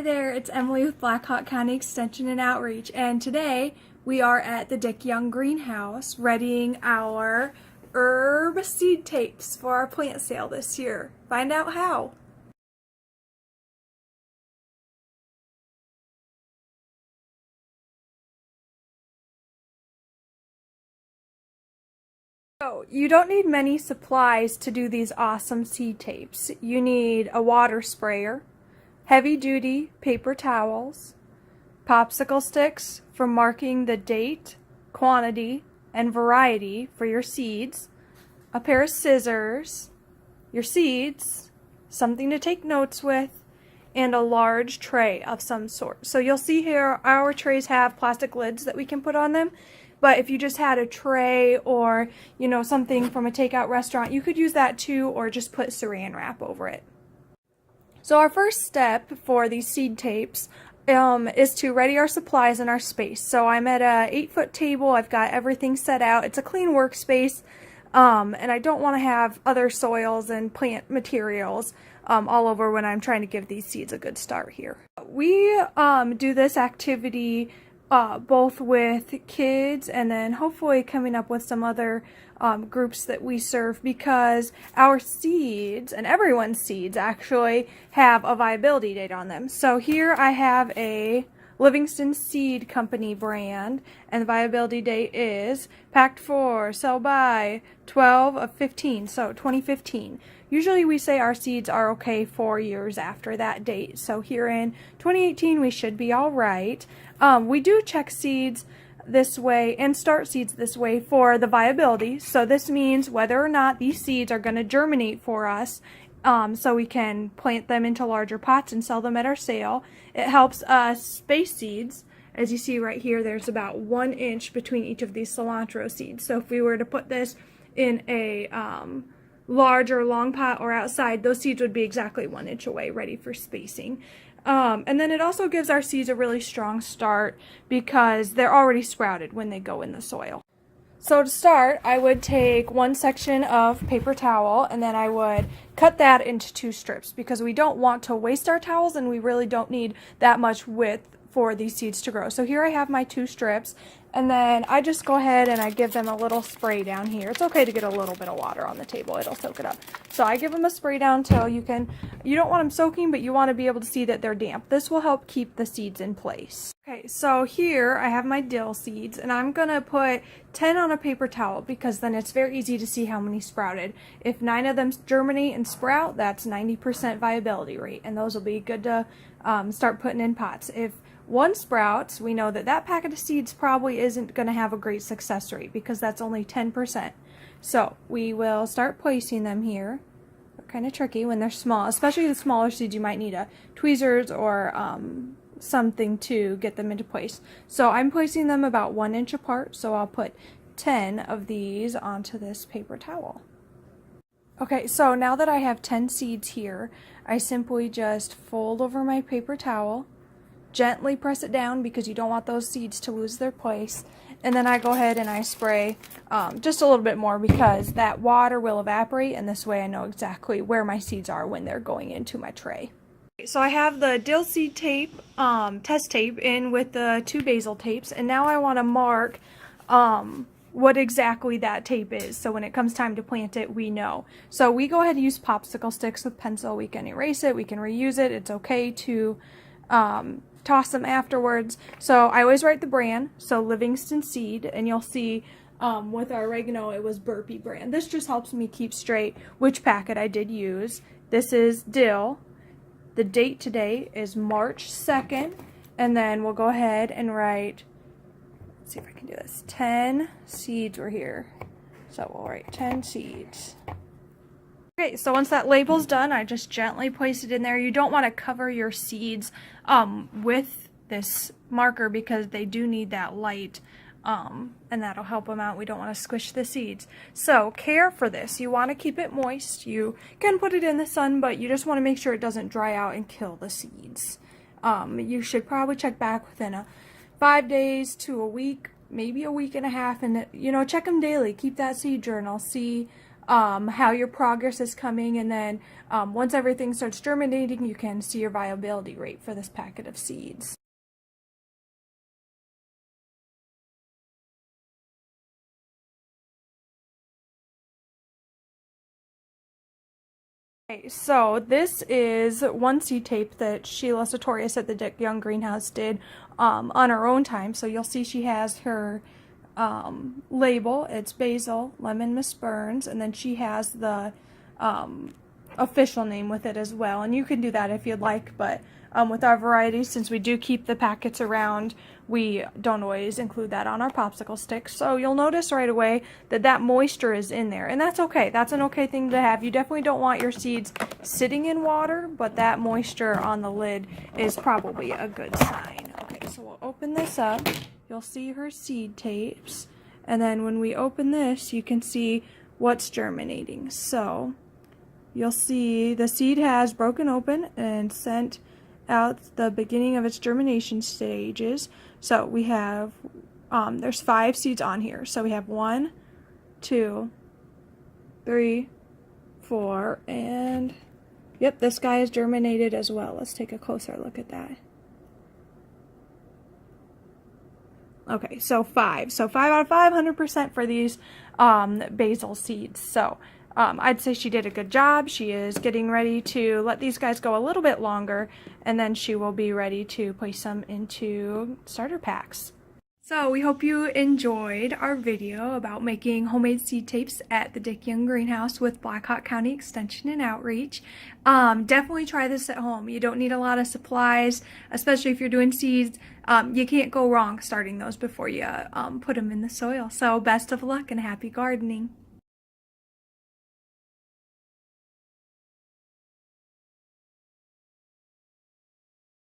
Hi there, it's Emily with Blackhawk County Extension and Outreach, and today we are at the Dick Young greenhouse readying our herb seed tapes for our plant sale this year. Find out how. So, you don't need many supplies to do these awesome seed tapes. You need a water sprayer, heavy-duty paper towels, popsicle sticks for marking the date, quantity, and variety for your seeds, a pair of scissors, your seeds, something to take notes with, and a large tray of some sort. So you'll see here our trays have plastic lids that we can put on them, but if you just had a tray or, you know, something from a takeout restaurant, you could use that too, or just put saran wrap over it. So our first step for these seed tapes is to ready our supplies and our space. So I'm at a 8-foot table. I've got everything set out. It's a clean workspace, and I don't want to have other soils and plant materials all over when I'm trying to give these seeds a good start here. We do this activity both with kids and then hopefully coming up with some other groups that we serve, because our seeds, and everyone's seeds actually, have a viability date on them. So here I have a Livingston Seed Company brand, and the viability date is packed for, sell by 12 of 15, so 2015. Usually we say our seeds are okay 4 years after that date, so here in 2018 we should be all right. We do check seeds this way and start seeds this way for the viability, so this means whether or not these seeds are going to germinate for us, so we can plant them into larger pots and sell them at our sale. It helps us space seeds. As you see right here, there's about 1 inch between each of these cilantro seeds. So if we were to put this in a large or long pot or outside, those seeds would be exactly 1 inch away, ready for spacing. And then it also gives our seeds a really strong start because they're already sprouted when they go in the soil. So to start, I would take one section of paper towel and then I would cut that into 2 strips because we don't want to waste our towels and we really don't need that much width for these seeds to grow. So here I have my 2 strips, and then I just go ahead and I give them a little spray down here. It's okay to get a little bit of water on the table, it'll soak it up. So I give them a spray down till you don't want them soaking, but you want to be able to see that they're damp. This will help keep the seeds in place. Okay, so here I have my dill seeds, and I'm gonna put 10 on a paper towel because then it's very easy to see how many sprouted. If 9 of them germinate and sprout, that's 90% viability rate, and those will be good to start putting in pots. If 1 sprouts, we know that that packet of seeds probably isn't going to have a great success rate because that's only 10%. So we will start placing them here. They're kind of tricky when they're small, especially the smaller seeds. You might need a tweezers or something to get them into place. So I'm placing them about 1 inch apart, so I'll put 10 of these onto this paper towel. Okay, so now that I have 10 seeds here, I simply just fold over my paper towel, gently press it down because you don't want those seeds to lose their place, and then I go ahead and I spray just a little bit more because that water will evaporate, and this way I know exactly where my seeds are when they're going into my tray. So I have the dill seed tape, test tape, in with the 2 basil tapes, and now I want to mark what exactly that tape is, so when it comes time to plant it, we know. So we go ahead and use popsicle sticks with pencil. We can erase it, we can reuse it, it's okay to toss them afterwards. So I always write the brand, so Livingston Seed, and you'll see with our oregano it was Burpee brand. This just helps me keep straight which packet I did use. This is dill. The date today is March 2nd, and then we'll go ahead and write, let's see if I can do this, 10 seeds were here. So we'll write 10 seeds. Okay, so once that label's done, I just gently place it in there. You don't want to cover your seeds with this marker because they do need that light, and that'll help them out. We don't want to squish the seeds. So care for this. You want to keep it moist. You can put it in the sun, but you just want to make sure it doesn't dry out and kill the seeds. You should probably check back within 5 days to a week, maybe a week and a half, and check them daily. Keep that seed journal. See how your progress is coming, and then once everything starts germinating, you can see your viability rate for this packet of seeds. Okay, so this is one seed tape that Sheila Sartorius at the Dick Young Greenhouse did on her own time. So you'll see she has her label. It's basil, lemon, Miss Burns, and then she has the official name with it as well. And you can do that if you'd like, but with our varieties, since we do keep the packets around, we don't always include that on our popsicle sticks. So you'll notice right away that that moisture is in there, and that's okay. That's an okay thing to have. You definitely don't want your seeds sitting in water, but that moisture on the lid is probably a good sign. Okay, so we'll open this up. You'll see her seed tapes, and then when we open this, you can see what's germinating. So you'll see the seed has broken open and sent out the beginning of its germination stages. So we have, there's 5 seeds on here. So we have 1, 2, 3, 4, and yep, this guy is germinated as well. Let's take a closer look at that. Okay, so 5. So 5 out of 5, 100% for these basil seeds. So I'd say she did a good job. She is getting ready to let these guys go a little bit longer, and then she will be ready to place them into starter packs. So we hope you enjoyed our video about making homemade seed tapes at the Dick Young Greenhouse with Blackhawk County Extension and Outreach. Definitely try this at home. You don't need a lot of supplies, especially if you're doing seeds. You can't go wrong starting those before you put them in the soil. So best of luck and happy gardening.